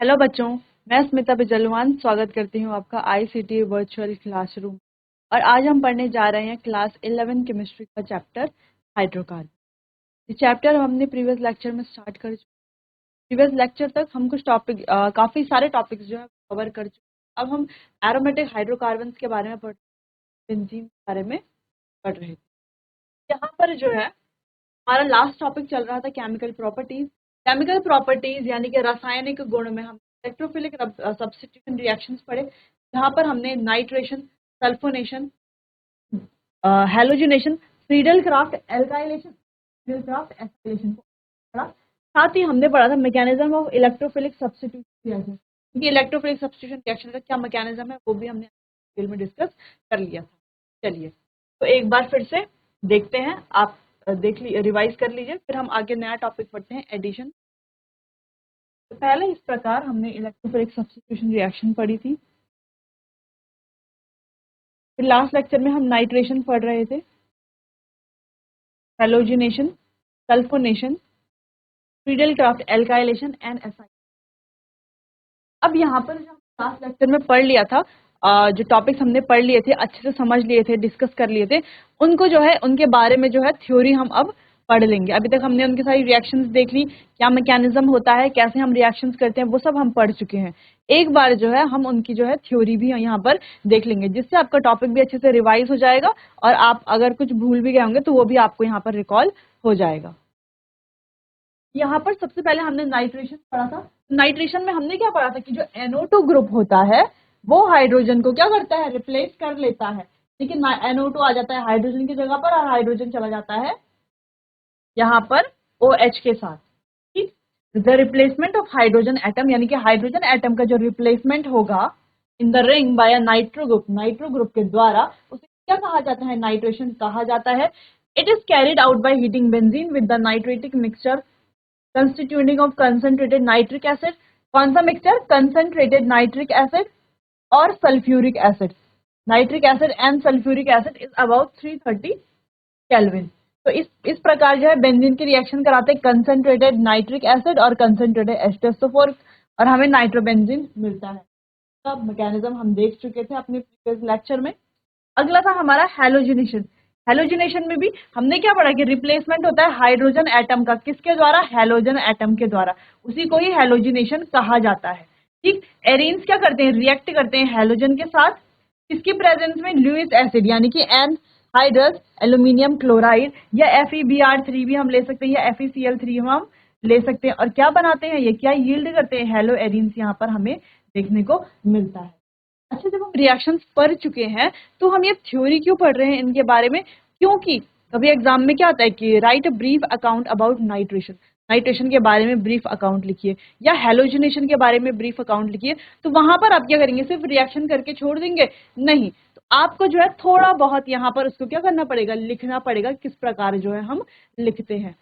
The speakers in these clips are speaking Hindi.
हेलो बच्चों, मैं स्मिता बिजलवान स्वागत करती हूँ आपका आईसीटी वर्चुअल क्लासरूम। और आज हम पढ़ने जा रहे हैं क्लास 11 केमिस्ट्री का चैप्टर हाइड्रोकार्बन। ये चैप्टर हमने प्रीवियस लेक्चर में स्टार्ट कर चुके। प्रीवियस लेक्चर तक हम कुछ टॉपिक काफ़ी सारे टॉपिक्स जो है कवर कर चुके। अब हम एरोमेटिक हाइड्रोकार्बन्स के बारे में बेंजीन के बारे में पढ़ रहे थे। यहाँ पर जो है हमारा लास्ट टॉपिक चल रहा था केमिकल प्रॉपर्टीज। केमिकल प्रॉपर्टीज यानी कि रासायनिक गुण में हम इलेक्ट्रोफिलिक सब्स्टिट्यूशन रिएक्शंस पढ़े, जहाँ पर हमने nitration, sulphonation, halogenation, Friedel Crafts alkylation, Friedel Crafts acylation को पढ़ा। साथ ही हमने पढ़ा था mechanism of electrophilic substitution reaction, क्योंकि इलेक्ट्रोफिलिक सब्स्टिट्यूशन रिएक्शन का क्या मैकेनिज्म है वो भी हमने डिटेल में डिस्कस कर लिया था। चलिए तो एक बार फिर से देखते हैं, आप देख ली रिवाइज कर लीजिए, फिर हम आगे नया टॉपिक पढ़ते हैं, एडिशन। तो पहले इस प्रकार हमने इलेक्ट्रोफिलिक सब्स्टिट्यूशन रिएक्शन पढ़ी थी। फिर लास्ट लेक्चर में हम नाइट्रेशन पढ़ रहे थे, halogenation, sulphonation, Friedel Crafts alkylation and acylation. अब यहाँ पर जो लास्ट लेक्चर में पढ़ लिया था, जो टॉपिक्स हमने पढ़ लिए थे, अच्छे से समझ लिए थे, डिस्कस कर लिए थे, उनको जो है उनके बारे में जो है थ्योरी हम अब पढ़ लेंगे। अभी तक हमने उनकी सारी रिएक्शंस देख ली, क्या मैकेनिज्म होता है, कैसे हम रिएक्शंस करते हैं, वो सब हम पढ़ चुके हैं। एक बार जो है हम उनकी जो है थ्योरी भी यहाँ पर देख लेंगे, जिससे आपका टॉपिक भी अच्छे से रिवाइज हो जाएगा और आप अगर कुछ भूल भी गए होंगे तो वो भी आपको यहाँ पर रिकॉल हो जाएगा। यहाँ पर सबसे पहले हमने नाइट्रेशन पढ़ा था। नाइट्रेशन में हमने क्या पढ़ा था कि जो NO2 ग्रुप होता है वो हाइड्रोजन को क्या करता है, रिप्लेस कर लेता है। लेकिन NO2 आ जाता है हाइड्रोजन की जगह पर और हाइड्रोजन चला जाता है यहाँ पर OH के साथ। ठीक, the replacement of hydrogen atom, यानी कि हाइड्रोजन एटम का जो रिप्लेसमेंट होगा in the ring by nitro group के द्वारा, उसे क्या कहा जाता है, नाइट्रेशन कहा जाता है। It is carried out by heating benzene with the nitrating mixture constituting of concentrated nitric acid. कौन सा मिक्सचर, कंसंट्रेटेड नाइट्रिक एसिड और sulphuric acid. Nitric acid and sulphuric acid is about 330 kelvin. तो इस प्रकार जो है बेंजीन की रिएक्शन कराते हैं कंसंट्रेटेड नाइट्रिक एसिड और कंसंट्रेटेड H2SO4 और हमें नाइट्रोबेंजीन मिलता है। तो मैकेनिज्म हम देख चुके थे अपने प्रीवियस लेक्चर में। अगला था हमारा हैलोजिनेशन। हैलोजिनेशन में भी हमने क्या पढ़ा कि रिप्लेसमेंट होता है हाइड्रोजन एटम का, किसके द्वारा, हैलोजन एटम के द्वारा, उसी को ही हैलोजिनेशन कहा जाता है। ठीक, एरीन्स क्या करते हैं, रिएक्ट करते हैं हैलोजन के साथ, किसकी प्रेजेंस में, ल्यूइस एसिड यानी कि एनहाइड्रस एल्यूमिनियम क्लोराइड, या FeBr3 भी हम ले सकते हैं, या FeCl3 हम ले सकते हैं। और क्या बनाते हैं, ये क्या यील्ड करते हैं, हैलो एरीन्स यहाँ पर हमें देखने को मिलता है। अच्छा, जब हम रिएक्शंस पढ़ चुके हैं तो हम ये थ्योरी क्यों पढ़ रहे हैं इनके बारे में, क्योंकि कभी एग्जाम में क्या आता है कि right a brief account about nitration, nitration के बारे में ब्रीफ अकाउंट लिखिए, या हैलोजिनेशन के बारे में ब्रीफ अकाउंट लिखिए। तो वहां पर आप क्या करेंगे, सिर्फ रिएक्शन करके छोड़ देंगे, नहीं, तो आपको जो है थोड़ा बहुत यहाँ पर उसको क्या करना पड़ेगा, लिखना पड़ेगा, किस प्रकार जो है हम लिखते हैं।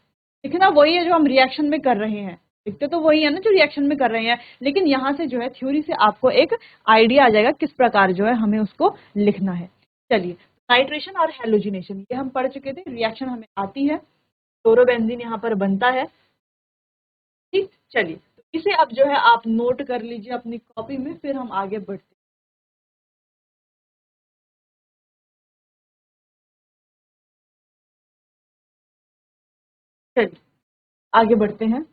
लिखना वही है जो हम रिएक्शन में कर रहे हैं, लिखते तो वही है ना जो रिएक्शन में कर रहे हैं, लेकिन यहाँ से जो है थ्योरी से आपको एक आइडिया आ जाएगा किस प्रकार जो है हमें उसको लिखना है। चलिए, नाइट्रेशन और हैलोजिनेशन ये हम पढ़ चुके थे, रिएक्शन हमें आती है, क्लोरोबेंजीन यहाँ पर बनता है। ठीक, चलिए तो इसे अब जो है आप नोट कर लीजिए अपनी कॉपी में, फिर हम आगे बढ़ते हैं। चलिए आगे बढ़ते हैं।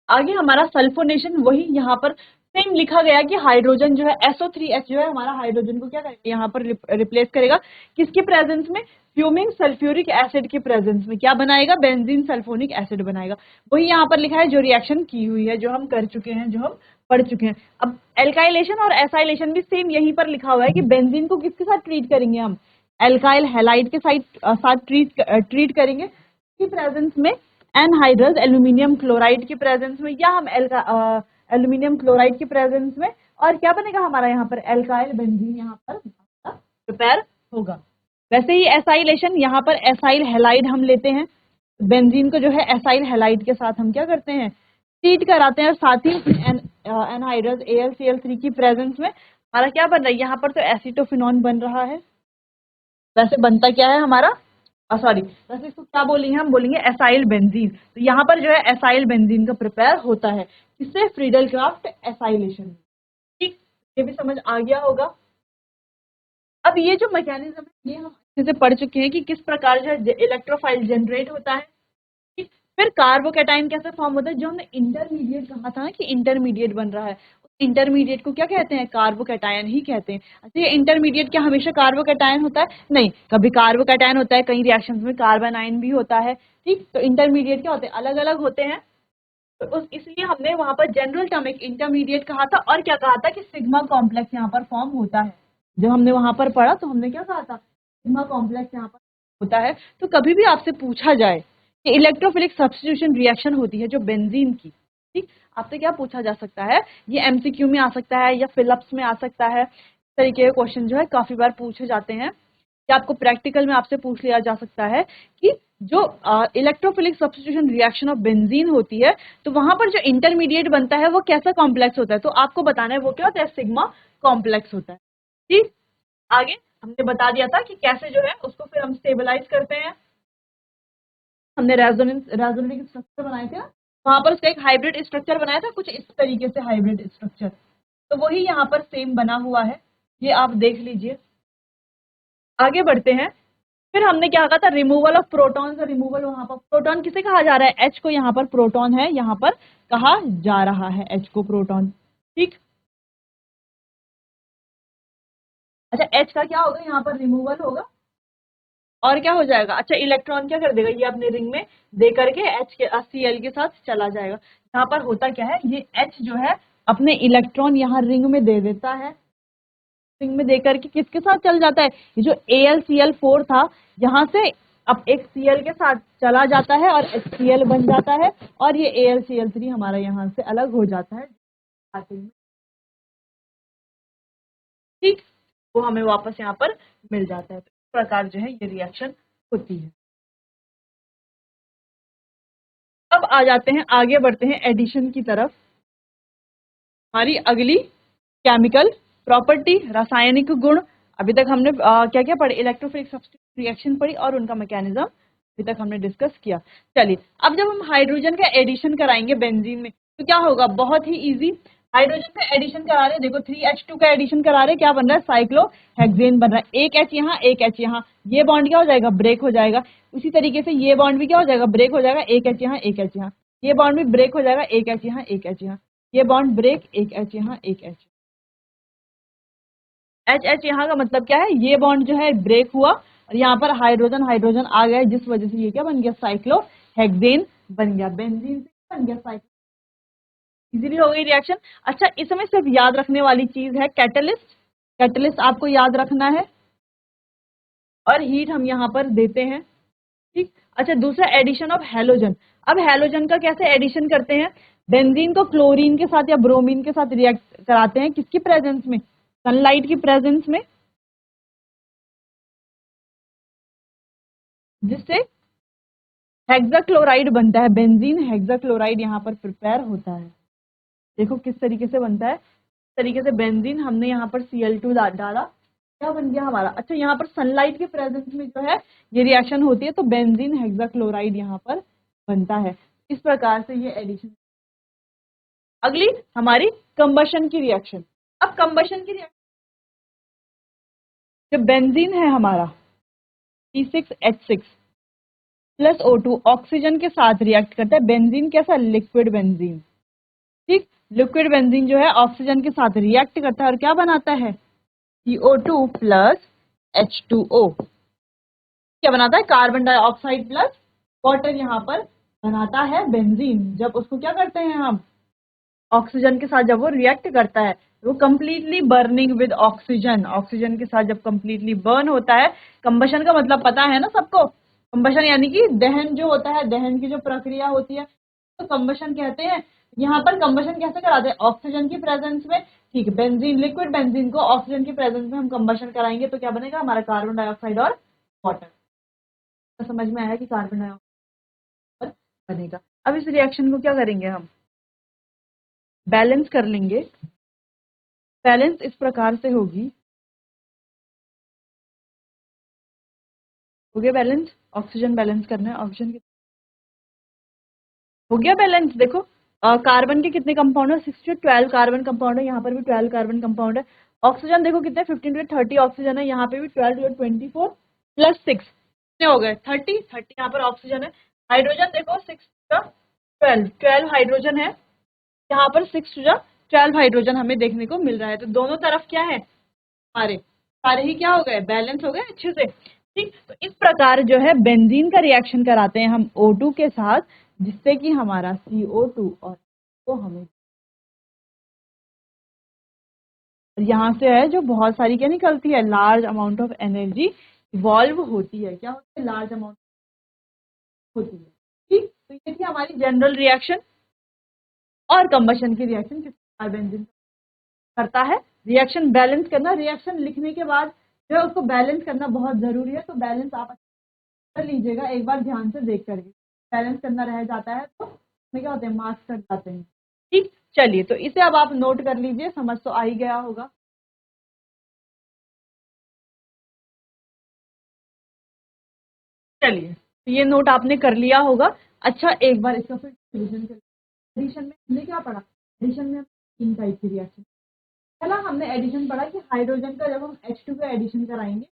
आगे हमारा सल्फोनेशन, वही यहाँ पर सेम लिखा गया कि हाइड्रोजन जो है SO3H जो है हमारा हाइड्रोजन को क्या करेगा, यहाँ पर रिप्लेस करेगा, किसके प्रेजेंस में, फ्यूमिंग सल्फ्यूरिक एसिड के प्रेजेंस में क्या बनाएगा, बेंजीन सल्फोनिक एसिड बनाएगा। वही यहाँ पर लिखा है जो रिएक्शन की हुई है, जो हम कर चुके हैं, जो हम पढ़ चुके हैं। अब एल्काइलेशन और एसाइलेशन भी सेम यहीं पर लिखा हुआ है कि बेंजीन को किसके साथ ट्रीट करेंगे, हम एल्काइल हैलाइड के साथ ट्रीट करेंगे की प्रेजेंस में, एनहाइड्रस एल्यूमिनियम क्लोराइड की प्रेजेंस में, या हम एल्यूमिनियम क्लोराइड की प्रेजेंस में, और क्या बनेगा हमारा यहाँ पर एल्काइल बेंजीन यहाँ पर प्रिपेयर होगा। वैसे ही एसाइलेशन, यहाँ पर एसाइल हैलाइड हम लेते हैं, बेंजीन को जो है एसाइल हैलाइड के साथ हम क्या करते हैं, ट्रीट कराते हैं, और साथ ही एनहाइड्रस AlCl3 की प्रेजेंस में हमारा क्या बन रहा है, यहाँ पर तो एसीटोफिनॉन बन रहा है। वैसे बनता क्या है हमारा, सॉरी, वैसे इसको क्या बोलेंगे, हम बोलेंगे एसाइल बेंजीन। तो यहाँ पर जो है एसाइल बेंजीन का प्रिपेयर होता है, किससे? Friedel Crafts acylation. ठीक, ये भी समझ आ गया होगा। अब ये जो मैकेनिज्म है ये हम अच्छे से पढ़ चुके हैं कि किस प्रकार जो है इलेक्ट्रोफाइल जनरेट होता है। ठीक, फिर कार्बोकैटायन कैसे फॉर्म होता है, जो हमने इंटरमीडिएट कहा था ना कि इंटरमीडिएट बन रहा है, इंटरमीडिएट को क्या कहते हैं? कार्बोकैटायन ही कहते हैं। अच्छा, ये इंटरमीडिएट क्या हमेशा कार्बोकैटायन होता है? नहीं, कभी कार्बोकैटायन होता है, कई रिएक्शंस में कार्बन आयन भी होता है। ठीक, तो इंटरमीडिएट क्या होते हैं? अलग अलग होते हैं। तो उस इसलिए हमने वहां पर जनरल टर्म एक इंटरमीडिएट कहा था, और क्या कहा था कि सिग्मा कॉम्प्लेक्स यहाँ पर फॉर्म होता है। जब हमने वहां पर पढ़ा तो हमने क्या कहा था? सिग्मा कॉम्प्लेक्स यहाँ पर होता है। तो कभी भी आपसे पूछा जाए कि इलेक्ट्रोफिलिक सब्स्टिट्यूशन रिएक्शन होती है जो बेंजीन की, ठीक, आपसे क्या पूछा जा सकता है? ये एमसीक्यू में आ सकता है या फिलिप्स में आ सकता है। इस तरीके के क्वेश्चन जो है काफी बार पूछे जाते हैं, या आपको प्रैक्टिकल में आपसे पूछ लिया जा सकता है कि जो electrophilic substitution reaction of benzene होती है, तो वहां पर जो इंटरमीडिएट बनता है वो कैसा कॉम्प्लेक्स होता है, तो आपको बताना है वो क्या होता है? सिग्मा कॉम्प्लेक्स होता है। ठीक, आगे हमने बता दिया था कि कैसे जो है उसको फिर हम स्टेबलाइज करते हैं। हमने रेजोनेंस स्ट्रक्चर बनाए थे, वहां पर उसका एक हाइब्रिड स्ट्रक्चर बनाया था, कुछ इस तरीके से हाइब्रिड स्ट्रक्चर, तो वही यहाँ पर सेम बना हुआ है, ये आप देख लीजिए। आगे बढ़ते हैं। फिर हमने क्या कहा था? रिमूवल ऑफ प्रोटॉन से रिमूवल, वहां पर प्रोटॉन किसे कहा जा रहा है? एच को यहाँ पर प्रोटॉन है, यहाँ पर कहा जा रहा है एच को प्रोटॉन। ठीक, अच्छा, एच का क्या होगा? यहाँ पर रिमूवल होगा, और क्या हो जाएगा? अच्छा, इलेक्ट्रॉन क्या कर देगा? ये अपने रिंग में दे करके एच के Cl के साथ चला जाएगा। यहाँ पर होता क्या है? ये एच जो है अपने इलेक्ट्रॉन यहाँ रिंग में दे देता है, रिंग में दे करके किसके साथ चल जाता है? ये जो AlCl4 था, यहाँ से अब एक Cl के साथ चला जाता है और HCl बन जाता है, और ये AlCl3 हमारा यहाँ से अलग हो जाता है। ठीक, वो हमें वापस यहाँ पर मिल जाता है। तो इस प्रकार जो है ये रिएक्शन होती है। अब आ जाते हैं, आगे बढ़ते हैं एडिशन की तरफ। हमारी अगली केमिकल प्रॉपर्टी, रासायनिक गुण। अभी तक हमने क्या क्या पढ़े? इलेक्ट्रोफिलिक सब्स्टिट्यूशन रिएक्शन पढ़ी और उनका मैकेनिज्म अभी तक हमने डिस्कस किया। चलिए, अब जब हम हाइड्रोजन का एडिशन कराएंगे बेंजीन में, तो क्या होगा? बहुत ही इजी। हाइड्रोजन का एडिशन करा रहे, देखो 3H2 का एडिशन करा रहे, क्या बन रहा है? साइक्लोहेक्सेन बन रहा है। एक H यहाँ, एक H यहाँ, ये बॉन्ड क्या हो जाएगा? ब्रेक हो जाएगा। उसी तरीके से ये बॉन्ड भी क्या हो जाएगा? ब्रेक हो जाएगा। एक H यहाँ, एक H यहाँ, ये बॉन्ड भी ब्रेक हो जाएगा। एक H यहाँ, एक H यहाँ, ये बॉन्ड ब्रेक, एक H यहाँ, एक H। H यहाँ का मतलब क्या है? ये बॉन्ड जो है ब्रेक हुआ, और यहाँ पर हाइड्रोजन हाइड्रोजन आ गया, जिस वजह से ये क्या बन गया? साइक्लोहेक्सेन बन गया, बेंजीन से बन गया साइक्लो। इजीली हो गई रिएक्शन। अच्छा, इसमें सिर्फ याद रखने वाली चीज है कैटलिस्ट। कैटलिस्ट आपको याद रखना है, और हीट हम यहाँ पर देते हैं। ठीक, अच्छा, दूसरा एडिशन ऑफ हेलोजन। अब हेलोजन का कैसे एडिशन करते हैं? बेंजीन को क्लोरीन के साथ या ब्रोमीन के साथ रिएक्ट कराते हैं, किसकी प्रेजेंस में? सनलाइट की प्रेजेंस में, जिससे हेक्साक्लोराइड बनता है। बेंजीन हेक्साक्लोराइड यहाँ पर प्रिपेयर होता है। देखो किस तरीके से बनता है। इस तरीके से बेंजीन, हमने यहाँ पर Cl2 डाला, क्या बन गया हमारा? अच्छा, यहाँ पर सनलाइट के प्रेजेंस में जो है ये रिएक्शन होती है, तो बेंजीन हेक्साक्लोराइड यहाँ पर बनता है। इस प्रकार से ये एडिशन। अगली हमारी कंबशन की रिएक्शन। अब कंबशन की रिएक्शन, जो बेंजीन है हमारा C6H6 प्लस O2 ऑक्सीजन के साथ रिएक्ट करता है। बेंजीन कैसा? Liquid benzene. ठीक, लिक्विड बेंजीन जो है ऑक्सीजन के साथ रिएक्ट करता है और क्या बनाता है? CO2 plus H2O। क्या बनाता है? कार्बन डाइऑक्साइड प्लस वाटर यहाँ पर बनाता है बेंजीन। जब उसको क्या करते हैं हम? ऑक्सीजन के साथ जब वो रिएक्ट करता है, वो completely burning with oxygen, oxygen के साथ जब कंप्लीटली बर्न होता है। कंबशन का मतलब पता है ना सबको? कंबशन यानी कि दहन जो होता है, दहन की जो प्रक्रिया होती है, तो कंबशन कहते हैं। यहाँ पर कंबशन कैसे कराते हैं? ऑक्सीजन की प्रेजेंस में। ठीक है, बेंजीन, लिक्विड बेंजीन को ऑक्सीजन की प्रेजेंस में हम कंबशन कराएंगे, तो क्या बनेगा हमारा? कार्बन डाइऑक्साइड और वाटर। तो समझ में आया कि कार्बन डाइऑक्साइड बनेगा। अब इस रिएक्शन को क्या करेंगे हम? बैलेंस कर लेंगे। बैलेंस इस प्रकार से होगी, हो गया बैलेंस। ऑक्सीजन बैलेंस करना है, ऑक्सीजन हो गया बैलेंस। देखो, कार्बन के कितने कंपाउंड है? 6 to 12 कार्बन कंपाउंड है, यहाँ पर भी 12 कार्बन कंपाउंड है। ऑक्सीजन देखो कितने 15 to 30 ऑक्सीजन है, यहाँ पे भी 12 to 24 प्लस 6 कितने हो गए? 30 यहाँ पर ऑक्सीजन है। हाइड्रोजन देखो 6 to 12 हाइड्रोजन है, यहाँ पर 6 to 12 हाइड्रोजन हमें देखने को मिल रहा है। तो दोनों तरफ क्या है? सारे सारे ही क्या हो गए? बैलेंस हो गए अच्छे से। ठीक, तो इस प्रकार जो है बेंजीन का रिएक्शन कराते हैं हम O2 के साथ, जिससे कि हमारा CO2 और वो हमें यहाँ से है जो बहुत सारी क्या निकलती है? Large amount of energy evolve होती है। क्या होती है? लार्ज अमाउंट होती है। ठीक, तो ये थी हमारी जनरल रिएक्शन। और कंबशन की रिएक्शन किस प्रकार बेंजीन करता है? रिएक्शन बैलेंस करना, रिएक्शन लिखने के बाद जो है उसको बैलेंस करना बहुत जरूरी है। तो बैलेंस आप कर लीजिएगा एक बार ध्यान से देख करके। बैलेंस करना रह जाता है तो उसमें क्या होते हैं? मार्क्स कट जाते हैं। ठीक, चलिए तो इसे अब आप नोट कर लीजिए, समझ तो आ ही गया होगा। चलिए तो ये नोट आपने कर लिया होगा। अच्छा, एक बार इसका फिर रिवीजन कर। एडिशन में हमने क्या पढ़ा? एडिशन में तीन टाइप की रिएक्शन। पहला हमने एडिशन पढ़ा कि हाइड्रोजन का जब हम H2 का एडिशन कराएंगे,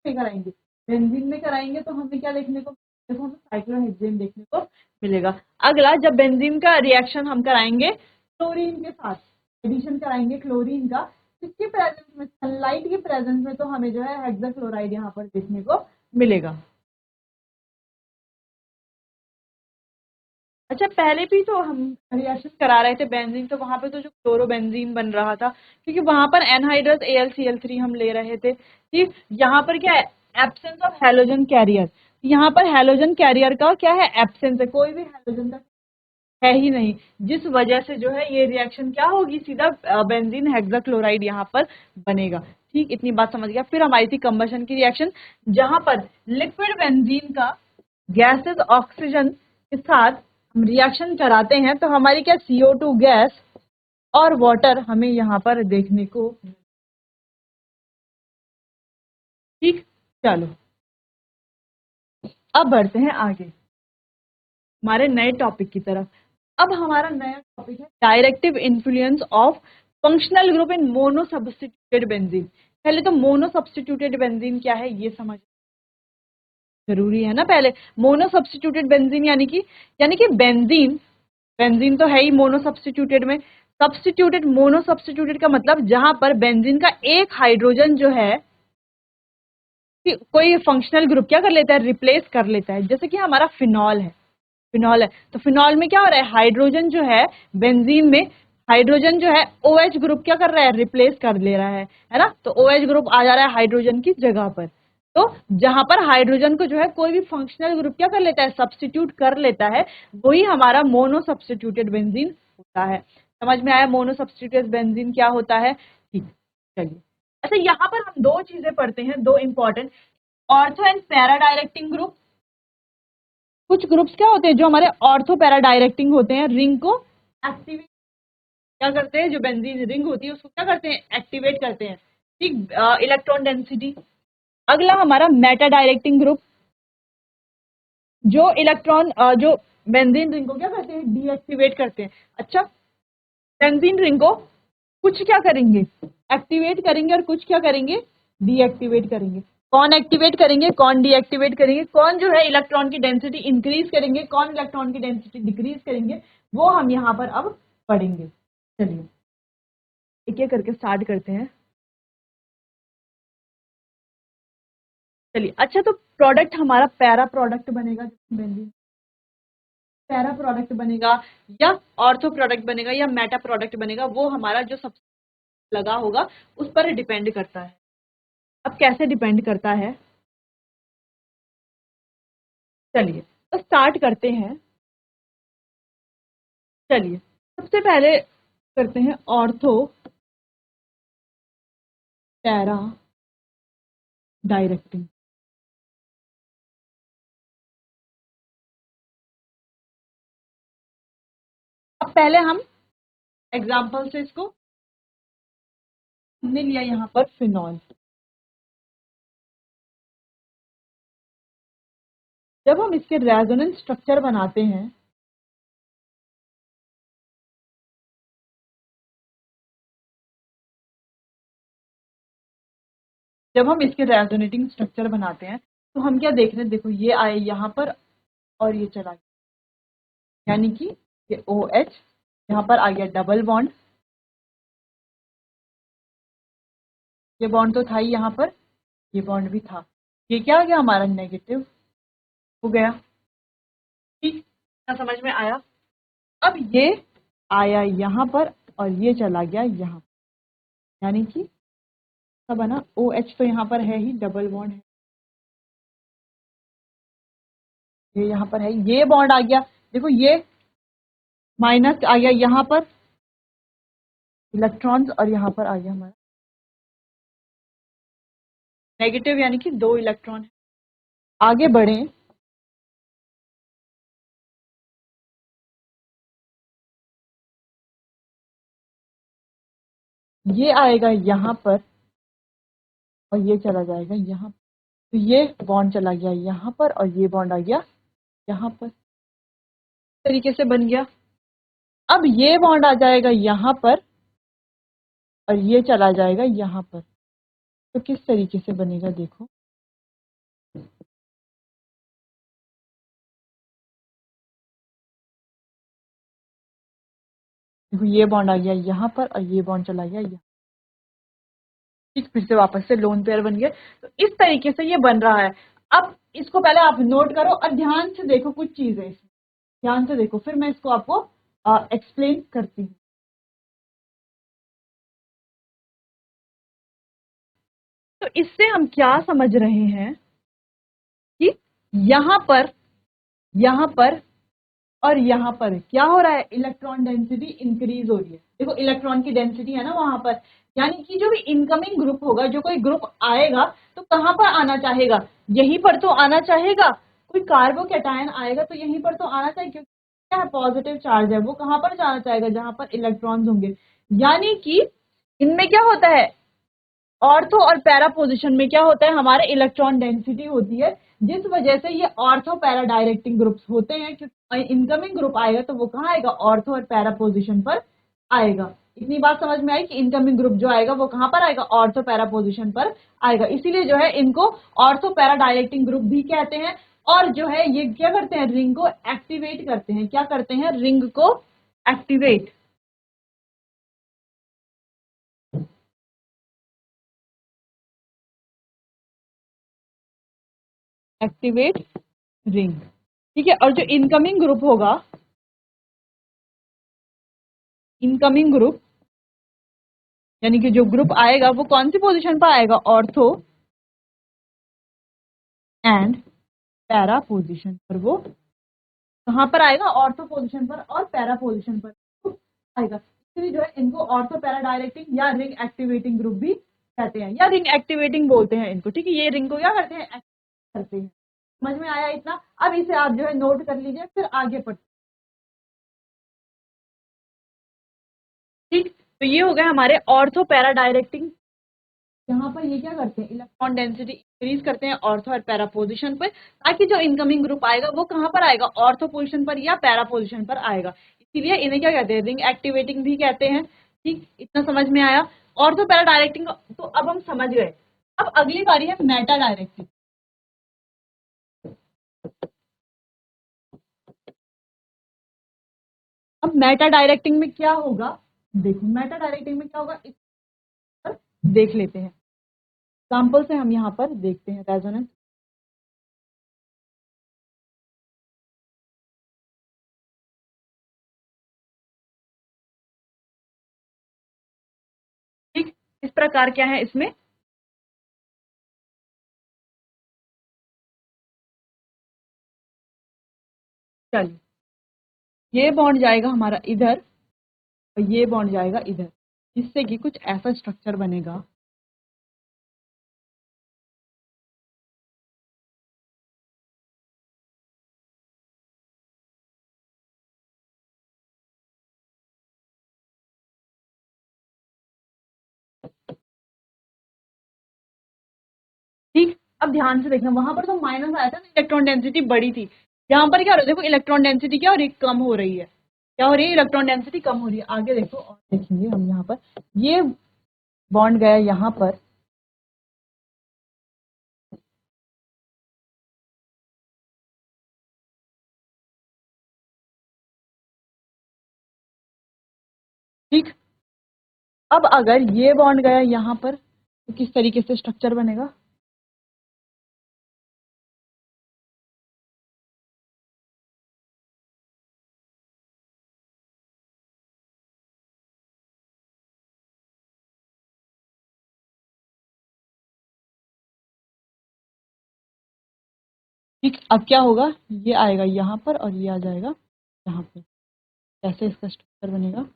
में कराएंगे, बेंजीन में कराएंगे तो हमें क्या देखने को? देखो हमें साइक्लोहेक्सेन देखने को मिलेगा। अगला, जब बेंजीन का रिएक्शन हम कराएंगे क्लोरीन के साथ, एडिशन कराएंगे क्लोरीन का, किसके प्रेजेंस में? सनलाइट के प्रेजेंस में, तो हमें जो है हेक्साक्लोराइड यहाँ पर देखने को मिलेगा। अच्छा, पहले भी तो हम रिएक्शन करा रहे थे बेंजीन, तो वहां पे तो जो क्लोरोबेंजीन बन रहा था, क्योंकि वहां पर एनहाइड्रस AlCl3 हम ले रहे थे। ठीक, यहाँ पर क्या है? Absence of halogen carrier. यहाँ पर हैलोजन कैरियर का क्या है? एब्सेंस है, कोई भी हैलोजन का है ही नहीं, जिस वजह से जो है ये रिएक्शन क्या होगी? सीधा बेंजीन हेक्साक्लोराइड यहाँ पर बनेगा। ठीक, इतनी बात समझ गया। फिर हमारी थी कंबशन की रिएक्शन, जहां पर लिक्विड बेंजीन का गैसेस ऑक्सीजन के साथ हम रिएक्शन कराते हैं, तो हमारी क्या? CO2 गैस और वाटर हमें यहाँ पर देखने को। ठीक, चलो अब बढ़ते हैं आगे हमारे नए टॉपिक की तरफ। अब हमारा नया टॉपिक है directive influence of functional group in mono substituted benzene. पहले तो मोनो सब्स्टिट्यूटेड बेंजीन क्या है ये समझ जरूरी है ना। पहले मोनो सब्स्टिट्यूटेड बेंजीन यानी कि बेंजीन, बेंजीन तो है ही मोनो सब्स्टिट्यूटेड में। सब्स्टिट्यूटेड, मोनो सब्स्टिट्यूटेड का मतलब जहां पर बेंजीन का एक हाइड्रोजन जो है कि कोई फंक्शनल ग्रुप क्या कर लेता है? रिप्लेस कर लेता है। जैसे कि हमारा फिनॉल है, फिनॉल है तो फिनॉल में क्या हो रहा है? हाइड्रोजन जो है बेंजीन में, हाइड्रोजन जो है OH ग्रुप क्या कर रहा है? रिप्लेस कर ले रहा है ना। तो OH ग्रुप आ जा रहा है हाइड्रोजन की जगह पर। तो जहां पर हाइड्रोजन को जो है कोई भी फंक्शनल ग्रुप क्या कर लेता है? सब्स्टिट्यूट कर लेता है, वही हमारा मोनो सब्स्टिट्यूटेड बेंजीन होता है। समझ में आया मोनो सब्स्टिट्यूटेड बेंजीन क्या होता है? ठीक, चलिए। अच्छा, यहाँ पर हम दो चीजें पढ़ते हैं, दो important, ortho and para directing group. कुछ ग्रुप्स क्या होते हैं जो हमारे ऑर्थो पैरा डायरेक्टिंग होते हैं, रिंग को एक्टिवेट क्या करते हैं? जो बेंजीन रिंग होती है उसको क्या करते हैं? एक्टिवेट करते हैं। ठीक, इलेक्ट्रॉन डेंसिटी। अगला हमारा मेटा डायरेक्टिंग ग्रुप, जो इलेक्ट्रॉन जो बेंजीन रिंग को क्या करते हैं? डीएक्टिवेट करते हैं। अच्छा, बेंजीन रिंग को कुछ क्या करेंगे? एक्टिवेट करेंगे, और कुछ क्या करेंगे? डीएक्टिवेट करेंगे। कौन एक्टिवेट करेंगे, कौन डीएक्टिवेट करेंगे, कौन जो है इलेक्ट्रॉन की डेंसिटी इंक्रीज करेंगे, कौन इलेक्ट्रॉन की डेंसिटी डिक्रीज करेंगे, वो हम यहाँ पर अब पढ़ेंगे। चलिए एक एक करके स्टार्ट करते हैं। चलिए, अच्छा तो प्रोडक्ट हमारा पैरा प्रोडक्ट बनेगा, बेंजीन पैरा प्रोडक्ट बनेगा, या ऑर्थो प्रोडक्ट बनेगा, या मेटा प्रोडक्ट बनेगा, वो हमारा जो सब लगा होगा उस पर डिपेंड करता है। अब कैसे डिपेंड करता है? चलिए तो स्टार्ट करते हैं। चलिए सबसे पहले करते हैं ऑर्थो पैरा डायरेक्टिंग। अब पहले हम एग्जाम्पल से इसको, हमने लिया यहाँ पर फिनॉल। जब हम इसके रेजोनेंस स्ट्रक्चर बनाते हैं जब हम इसके रेजोनेटिंग स्ट्रक्चर बनाते हैं तो हम क्या देख रहे हैं, देखो ये आए यहाँ पर और ये चला गया, यानी कि ये OH यहाँ पर आ गया डबल बॉन्ड, ये बॉन्ड तो था ही यहाँ पर, ये बॉन्ड भी था, ये क्या आ गया हमारा नेगेटिव हो गया। ठीक, क्या समझ में आया? अब ये आया यहाँ पर और ये चला गया यहाँ, यानी कि क्या बना, OH तो यहाँ पर है ही, डबल बॉन्ड है, ये यहाँ पर है, ये बॉन्ड आ गया, देखो ये माइनस आ गया यहाँ पर इलेक्ट्रॉन्स और यहाँ पर आ गया हमारा नेगेटिव, यानी कि 2 इलेक्ट्रॉन है। आगे बढ़े, ये आएगा यहाँ पर और ये चला जाएगा यहाँ, तो ये बॉन्ड चला गया यहाँ पर और ये बॉन्ड आ गया यहाँ पर, इस तरीके से बन गया। अब ये बॉन्ड आ जाएगा यहाँ पर और ये चला जाएगा यहाँ पर, तो किस तरीके से बनेगा देखो, देखो ये बॉन्ड आ गया यहाँ पर और ये बॉन्ड चला गया यहाँ, ठीक, फिर से वापस से लोन पेयर बन गया। तो इस तरीके से ये बन रहा है। अब इसको पहले आप नोट करो और ध्यान से देखो कुछ चीजें, इसमें ध्यान से देखो, फिर मैं इसको आपको एक्सप्लेन करती हूँ। तो इससे हम क्या समझ रहे हैं कि यहाँ पर और यहाँ पर क्या हो रहा है, इलेक्ट्रॉन डेंसिटी इंक्रीज हो रही है। देखो इलेक्ट्रॉन की डेंसिटी है ना वहां पर, यानी कि जो भी इनकमिंग ग्रुप होगा, जो कोई ग्रुप आएगा तो कहाँ पर आना चाहेगा, यहीं पर तो आना चाहेगा। कोई कार्बोकैटायन आएगा तो यहीं पर तो आना चाहिए, क्योंकि क्या है, पॉजिटिव चार्ज है, वो कहाँ पर जाना चाहेगा, जहां पर इलेक्ट्रॉन्स होंगे। यानी कि इनमें क्या होता है, ऑर्थो और पैरा पोजीशन में क्या होता है, हमारे इलेक्ट्रॉन डेंसिटी होती है, जिस वजह से ये ऑर्थो पैरा डायरेक्टिंग ग्रुप्स होते हैं। क्योंकि इनकमिंग ग्रुप आएगा तो वो कहाँ आएगा, ऑर्थो और पैरा पोजीशन पर आएगा। इतनी बात समझ में आई कि इनकमिंग ग्रुप जो आएगा वो कहाँ पर आएगा, ऑर्थो पैरा पोजीशन पर आएगा। इसीलिए जो है इनको ऑर्थो पैरा डायरेक्टिंग ग्रुप भी कहते हैं। और जो है ये क्या करते हैं, रिंग को एक्टिवेट करते हैं। क्या करते हैं, रिंग को एक्टिवेट, एक्टिवेट रिंग, ठीक है। और जो इनकमिंग ग्रुप होगा, इनकमिंग ग्रुप यानी कि जो ग्रुप आएगा वो कौन सी पोजीशन पर आएगा, ऑर्थो एंड पैरा पोजीशन पर। वो कहां पर आएगा, ऑर्थो पोजीशन पर और पैरा पोजीशन पर आएगा। इसलिए जो है इनको ऑर्थो पैरा डायरेक्टिंग या रिंग एक्टिवेटिंग ग्रुप भी कहते हैं, या रिंग एक्टिवेटिंग बोलते हैं इनको, ठीक है। ये रिंग को क्या करते हैं, एक्टिवेट करते हैं। समझ में आया इतना? अब इसे आप जो है नोट कर लीजिए, फिर आगे बढ़ते। ठीक, तो ये हो गए हमारे ऑर्थो पैरा डायरेक्टिंग। यहाँ पर ये क्या करते हैं, इलेक्ट्रॉन डेंसिटी इंक्रीज करते हैं ऑर्थो और पैरा पोजीशन पर, ताकि जो इनकमिंग ग्रुप आएगा वो कहाँ पर आएगा, ऑर्थो पोजीशन पर या पैरा पोजीशन पर आएगा। इसीलिए इन्हें क्या कहते हैं, रिंग एक्टिवेटिंग भी कहते हैं। ठीक, इतना समझ में आया। ऑर्थो पैरा डायरेक्टिंग तो अब हम समझ गए। अब अगली बारी है मेटा डायरेक्टिंग। अब मेटा डायरेक्टिंग में क्या होगा, देखो मेटा डायरेक्टिंग में क्या होगा, इस पर देख लेते हैं। एग्जाम्पल से हम यहाँ पर देखते हैं रेजोनेंस। ठीक, इस प्रकार क्या है इसमें, चलिए ये बॉन्ड जाएगा हमारा इधर और ये बॉन्ड जाएगा इधर, जिससे कि कुछ ऐसा स्ट्रक्चर बनेगा। ठीक, अब ध्यान से देखना, वहां पर तो माइनस आया था ना, इलेक्ट्रॉन डेंसिटी बड़ी थी। यहाँ पर क्या हो रहा है, देखो इलेक्ट्रॉन डेंसिटी क्या हो रही है, कम हो रही है। क्या हो रही है, इलेक्ट्रॉन डेंसिटी कम हो रही है। आगे देखो और देखेंगे हम, यहाँ पर ये बॉन्ड गया यहाँ पर ठीक, अब अगर ये बॉन्ड गया यहाँ पर तो किस तरीके से स्ट्रक्चर बनेगा? ठीक, अब क्या होगा, ये आएगा यहाँ पर और ये आ जाएगा यहाँ पर। कैसे इसका स्ट्रक्चर बनेगा?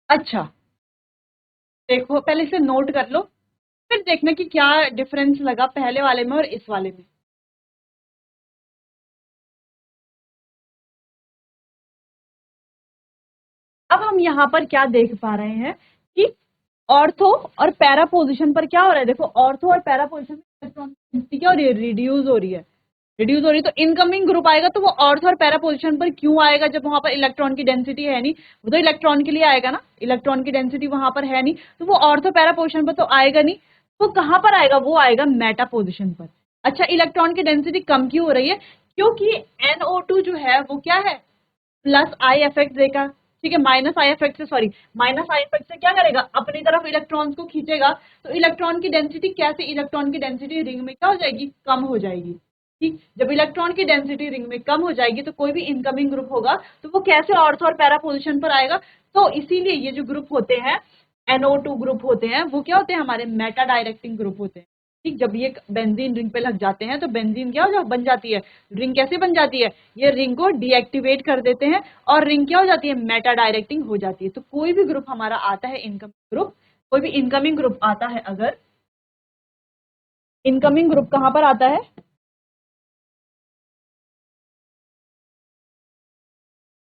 अच्छा, देखो पहले इसे नोट कर लो, फिर देखना कि क्या डिफरेंस लगा पहले वाले में और इस वाले में। अब हम यहाँ पर क्या देख पा रहे हैं कि ऑर्थो और पैरा पोजीशन पर क्या हो रहा है। देखो ऑर्थो और पैरा पोजीशन में इलेक्ट्रॉन की डेंसिटी क्या हो रही है, रिड्यूस हो रही है। रिड्यूस हो रही है तो इनकमिंग ग्रुप आएगा, तो वो ऑर्थो और पैरा पोजीशन पर क्यों आएगा जब वहां पर इलेक्ट्रॉन की डेंसिटी है नहीं? वो तो इलेक्ट्रॉन के लिए आएगा ना, इलेक्ट्रॉन की डेंसिटी वहां पर है नहीं, तो वो ऑर्थो पैरा पोजीशन पर तो आएगा नहीं। वो कहां पर आएगा? वो आएगा मेटा पोजीशन पर। अच्छा, इलेक्ट्रॉन की डेंसिटी कम क्यों हो रही है? क्योंकि NO2 जो है वो क्या है, प्लस आई इफेक्ट देगा। ठीक है, माइनस आई इफेक्ट से, सॉरी, माइनस आई इफेक्ट से क्या करेगा, अपनी तरफ इलेक्ट्रॉन्स को खींचेगा। तो इलेक्ट्रॉन की डेंसिटी कैसे, इलेक्ट्रॉन की डेंसिटी रिंग में क्या हो जाएगी, कम हो जाएगी। ठीक, जब इलेक्ट्रॉन की डेंसिटी रिंग में कम हो जाएगी तो कोई भी इनकमिंग ग्रुप होगा तो वो कैसे ऑर्थो और पैरा पोजीशन पर आएगा। तो इसीलिए ये जो ग्रुप होते हैं, NO2 ग्रुप होते हैं, वो क्या होते हैं, हमारे मेटा डायरेक्टिंग ग्रुप होते हैं। ठीक, जब ये बेंजीन रिंग पे लग जाते हैं तो बेंजीन क्या हो जाए, बन जाती है। रिंग कैसे बन जाती है, ये रिंग को डीएक्टिवेट कर देते हैं और रिंग क्या हो जाती है, मेटा डायरेक्टिंग हो जाती है। तो कोई भी ग्रुप हमारा आता है इनकमिंग ग्रुप, कोई भी इनकमिंग ग्रुप आता है, अगर इनकमिंग ग्रुप कहां पर आता है,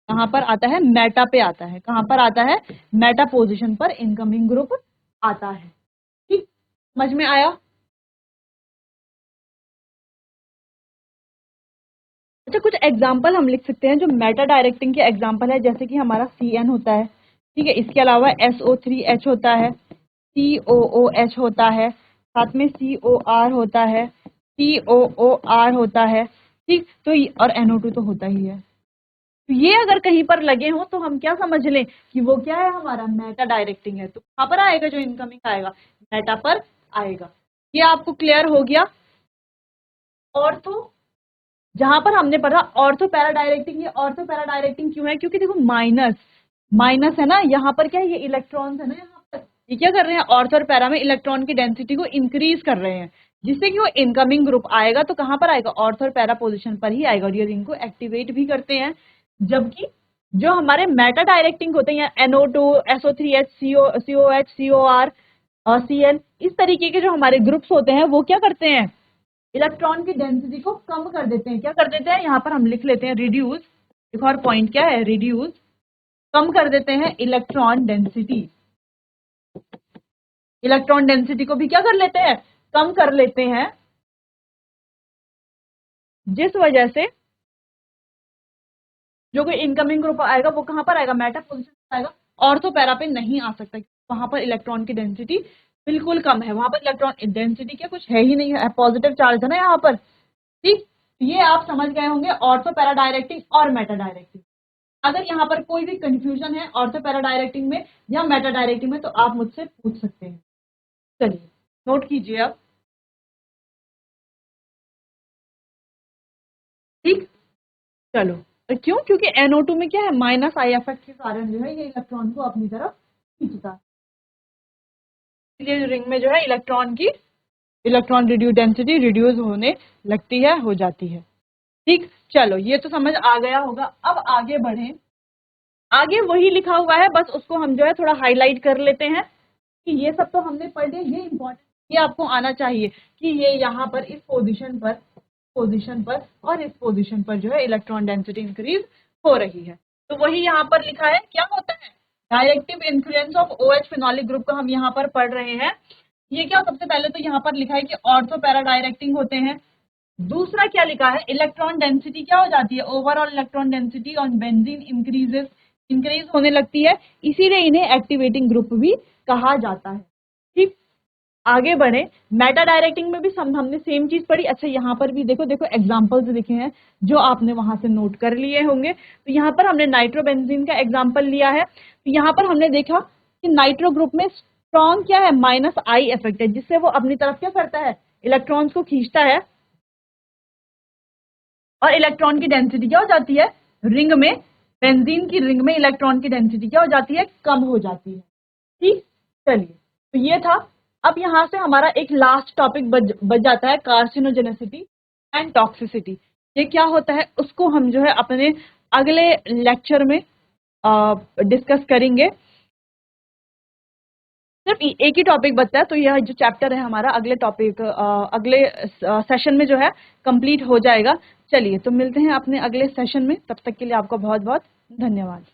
कहां पर आता है, मेटा पे आता है। कहां पर आता है, मेटा पोजीशन पर इनकमिंग ग्रुप आता है। ठीक, समझ में आया? अच्छा, कुछ एग्जाम्पल हम लिख सकते हैं जो मेटा डायरेक्टिंग के एग्जाम्पल है, जैसे कि हमारा CN होता है। ठीक है, इसके अलावा SO3H होता है, COOH होता है, साथ में COR होता है, COOR होता है। ठीक, तो और NO2 तो होता ही है। तो ये अगर कहीं पर लगे हों तो हम क्या समझ लें कि वो क्या है, हमारा मेटा डायरेक्टिंग है। तो कहां पर आएगा, जो इनकमिंग आएगा मेटा पर आएगा। ये आपको क्लियर हो गया? और तो जहां पर हमने पढ़ा ऑर्थो पैरा डायरेक्टिंग, ये ऑर्थो पैरा डायरेक्टिंग क्यों है, क्योंकि देखो माइनस माइनस है ना, यहाँ पर क्या है, ये इलेक्ट्रॉन्स है ना, यहाँ पर ये क्या कर रहे हैं, ऑर्थो और पैरा में इलेक्ट्रॉन की डेंसिटी को इंक्रीज कर रहे हैं, जिससे कि वो इनकमिंग ग्रुप आएगा तो कहां पर आएगा, ऑर्थो और पैरा पोजिशन पर ही आएगा और ये रिंग को एक्टिवेट भी करते हैं। जबकि जो हमारे मेटा डायरेक्टिंग होते हैं, NO2, SO3H, COH, COR और CN, इस तरीके के जो हमारे ग्रुप्स होते हैं वो क्या करते हैं, इलेक्ट्रॉन की डेंसिटी को कम कर देते हैं। क्या कर देते हैं, यहाँ पर हम लिख लेते हैं रिड्यूस। एक और पॉइंट क्या है, रिड्यूस, कम कर देते हैं इलेक्ट्रॉन डेंसिटी। इलेक्ट्रॉन डेंसिटी को भी क्या कर लेते हैं, कम कर लेते हैं, जिस वजह से जो कोई इनकमिंग ग्रुप आएगा वो कहां पर आएगा, मेटा पोजीशन पर आएगा, ऑर्थो पैरा पे नहीं आ सकता, वहां पर इलेक्ट्रॉन की डेंसिटी बिल्कुल कम है। वहां पर इलेक्ट्रॉन डेंसिटी क्या कुछ है ही नहीं है, पॉजिटिव चार्ज है ना यहाँ पर। ठीक, ये आप समझ गए होंगे ऑर्थो पैरा डायरेक्टिंग और मेटा डायरेक्टिंग। अगर यहाँ पर कोई भी कंफ्यूजन है ऑर्थो पैरा डायरेक्टिंग में या मेटा डायरेक्टिंग में तो आप मुझसे पूछ सकते हैं। चलिए नोट कीजिए अब। ठीक, चलो, तो क्यों, क्योंकि NO2 में क्या है, माइनस आई इफेक्ट के कारण जो है ये इलेक्ट्रॉन को अपनी तरफ खींचता है, इसलिए रिंग में जो है इलेक्ट्रॉन की इलेक्ट्रॉन रिड्यूस डेंसिटी रिड्यूस होने लगती है, हो जाती है। ठीक, चलो ये तो समझ आ गया होगा। अब आगे बढ़े, आगे वही लिखा हुआ है, बस उसको हम जो है थोड़ा हाईलाइट कर लेते हैं कि ये सब तो हमने पढ़ लिया, ये इंपॉर्टेंट, ये आपको आना चाहिए कि ये यहाँ पर इस पोजीशन पर और इस पोजीशन पर जो है इलेक्ट्रॉन डेंसिटी इंक्रीज हो रही है। तो वही यहाँ पर लिखा है, क्या होता है, directive influence of OH phenolic group का हम यहाँ पर पढ़ रहे हैं ये क्या, सबसे पहले तो यहाँ पर लिखा है कि ऑर्थो पैरा डायरेक्टिंग होते हैं। दूसरा क्या लिखा है, इलेक्ट्रॉन डेंसिटी क्या हो जाती है, overall electron density on benzene increase होने लगती है, इसीलिए इन्हें एक्टिवेटिंग ग्रुप भी कहा जाता है। ठीक, आगे बढ़े। मेटा डायरेक्टिंग में भी हमने सेम चीज पढ़ी। अच्छा, यहाँ पर भी देखो देखो एग्जांपल्स लिखे हैं जो आपने वहां से नोट कर लिए होंगे। तो यहाँ पर हमने नाइट्रोबेंजीन का एग्जांपल लिया है। तो यहाँ पर हमने देखा कि नाइट्रो ग्रुप में स्ट्रॉन्ग क्या है, -I इफेक्ट है, जिससे वो अपनी तरफ क्या करता है, इलेक्ट्रॉन्स को खींचता है, और इलेक्ट्रॉन की डेंसिटी क्या हो जाती है, रिंग में, बेंजीन की रिंग में इलेक्ट्रॉन की डेंसिटी क्या हो जाती है, कम हो जाती है। ठीक, चलिए, तो ये था। अब यहां से हमारा एक लास्ट टॉपिक बच जाता है, कार्सिनोजेनेसिटी एंड टॉक्सिसिटी। ये क्या होता है उसको हम जो है अपने अगले लेक्चर में डिस्कस करेंगे। सिर्फ एक ही टॉपिक बचता है, तो यह जो चैप्टर है हमारा अगले टॉपिक अगले सेशन में जो है कंप्लीट हो जाएगा। चलिए, तो मिलते हैं अपने अगले सेशन में, तब तक के लिए आपका बहुत बहुत धन्यवाद।